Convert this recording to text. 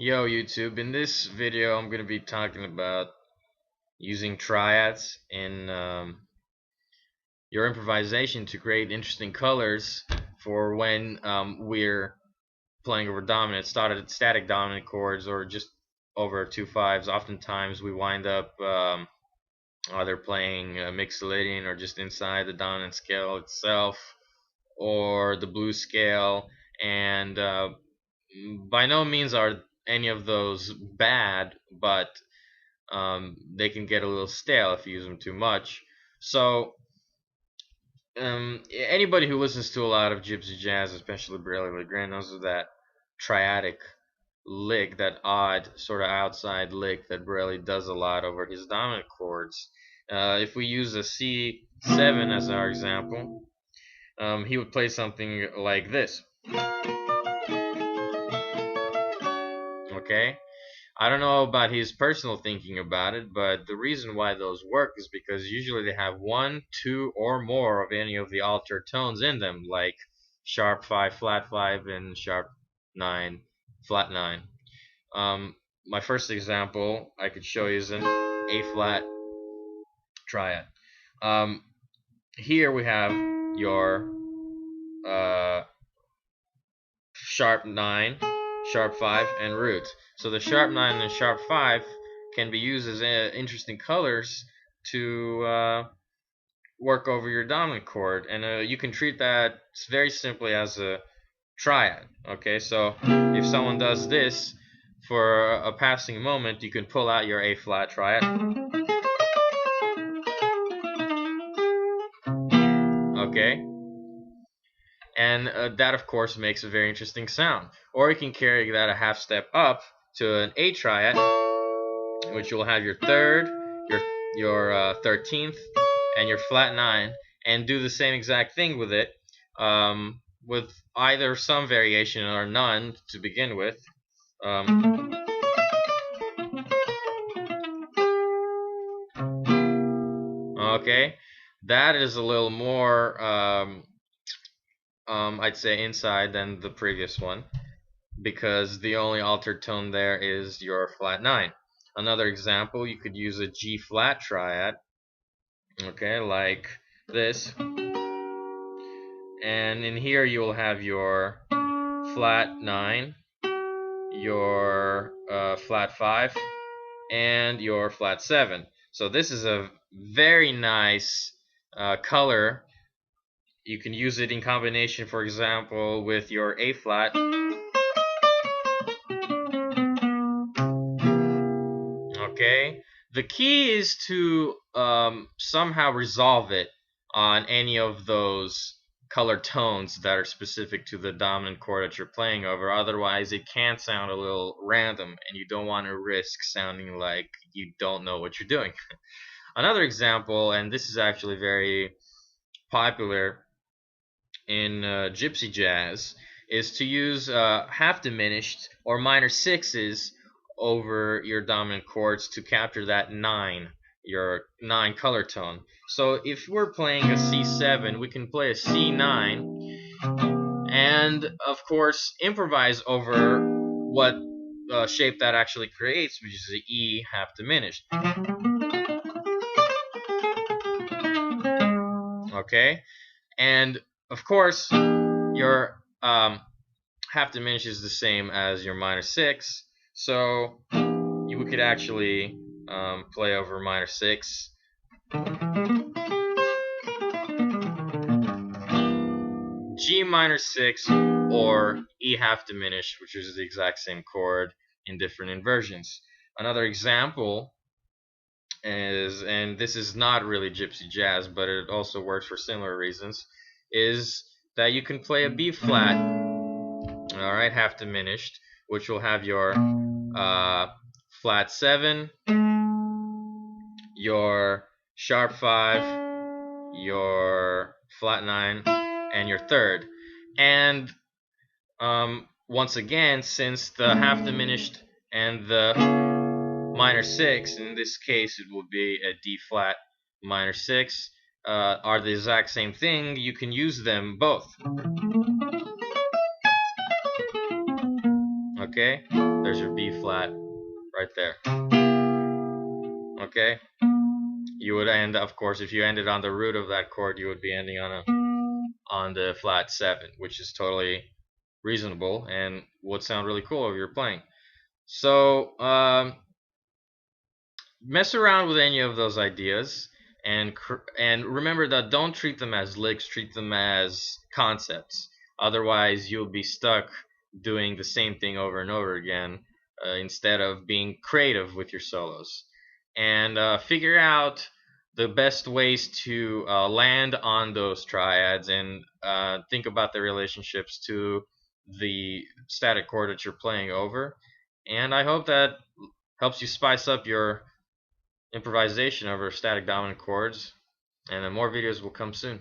Yo YouTube, in this video I'm going to be talking about using triads in your improvisation to create interesting colors for when we're playing over dominant, static dominant chords or just over 2/5s. Oftentimes we wind up either playing mixolydian or just inside the dominant scale itself or the blues scale, and by no means are any of those bad, but they can get a little stale if you use them too much. So anybody who listens to a lot of gypsy jazz, especially Brelli Legrand, knows of that triadic lick, that odd sort of outside lick that Brelli does a lot over his dominant chords. If we use a C7 as our example, he would play something like this. Okay? I don't know about his personal thinking about it, but the reason why those work is because usually they have 1, 2, or more of any of the altered tones in them, like sharp 5, flat 5, and sharp 9, flat 9. My first example I could show you is an A flat triad. Here we have your sharp 9, sharp 5, and root. So the sharp 9 and sharp 5 can be used as interesting colors to work over your dominant chord, and you can treat that very simply as a triad. Okay, so if someone does this for a passing moment, you can pull out your A flat triad. Okay, and that of course makes a very interesting sound. Or you can carry that a half step up to an A triad, which will have your third, your 13th, and your flat 9, and do the same exact thing with it, with either some variation or none to begin with. Okay, that is a little more I'd say inside than the previous one, because the only altered tone there is your flat 9. Another example, you could use a G flat triad, okay, like this, and in here you will have your flat 9, your flat 5, and your flat 7. So this is a very nice color. You can use it in combination, for example, with your A flat. Okay, the key is to somehow resolve it on any of those color tones that are specific to the dominant chord that you're playing over. Otherwise, it can sound a little random, and you don't want to risk sounding like you don't know what you're doing. Another example, and this is actually very popular in gypsy jazz, is to use half diminished or minor sixes over your dominant chords to capture that 9, your 9 color tone. So if we're playing a C7, we can play a C9 and of course improvise over what shape that actually creates, which is the E half diminished. Okay, and of course your half diminished is the same as your minor 6, so you could actually play over minor 6. G minor 6 or E half diminished, which is the exact same chord in different inversions. Another example is, and this is not really gypsy jazz, but it also works for similar reasons, is that you can play a B flat, alright, half diminished, which will have your flat 7, your sharp 5, your flat 9, and your third. And once again, since the half diminished and the minor 6, in this case it will be a D flat minor 6, are the exact same thing, you can use them both. Okay, There's your B flat right there. Okay? You would end, of course, if you ended on the root of that chord, you would be ending on the flat 7, which is totally reasonable and would sound really cool if you're playing. So mess around with any of those ideas, and remember that don't treat them as licks, treat them as concepts. Otherwise, you'll be stuck doing the same thing over and over again instead of being creative with your solos. And figure out the best ways to land on those triads, and think about the relationships to the static chord that you're playing over. And I hope that helps you spice up your improvisation over static dominant chords, and more videos will come soon.